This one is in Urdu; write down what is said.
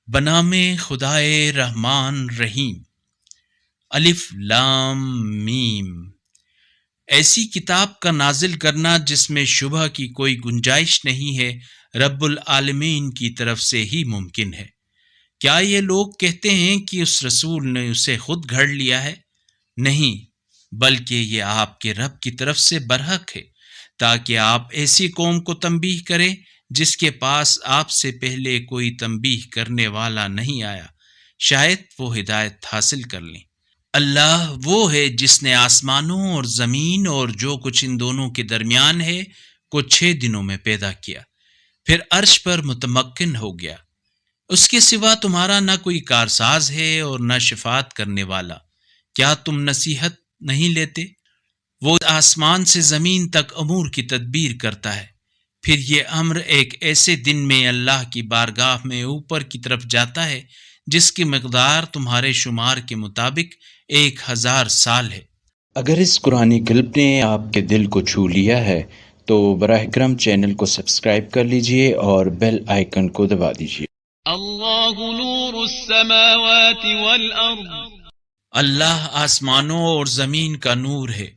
بنام خدائے رحمان رحیم۔ الف لام میم۔ ایسی کتاب کا نازل کرنا جس میں شبہ کی کوئی گنجائش نہیں ہے رب العالمین کی طرف سے ہی ممکن ہے۔ کیا یہ لوگ کہتے ہیں کہ اس رسول نے اسے خود گھڑ لیا ہے؟ نہیں، بلکہ یہ آپ کے رب کی طرف سے برحق ہے، تاکہ آپ ایسی قوم کو تنبیہ کریں جس کے پاس آپ سے پہلے کوئی تنبیہ کرنے والا نہیں آیا، شاید وہ ہدایت حاصل کر لیں۔ اللہ وہ ہے جس نے آسمانوں اور زمین اور جو کچھ ان دونوں کے درمیان ہے کو 6 دنوں میں پیدا کیا، پھر عرش پر متمکن ہو گیا۔ اس کے سوا تمہارا نہ کوئی کارساز ہے اور نہ شفاعت کرنے والا، کیا تم نصیحت نہیں لیتے؟ وہ آسمان سے زمین تک امور کی تدبیر کرتا ہے، پھر یہ امر ایک ایسے دن میں اللہ کی بارگاہ میں اوپر کی طرف جاتا ہے جس کی مقدار تمہارے شمار کے مطابق 1000 سال ہے۔ اگر اس قرآنی کلپ نے آپ کے دل کو چھو لیا ہے تو براہ کرم چینل کو سبسکرائب کر لیجئے اور بیل آئیکن کو دبا دیجئے۔ اللہ نور السماوات والارض، اللہ آسمانوں اور زمین کا نور ہے۔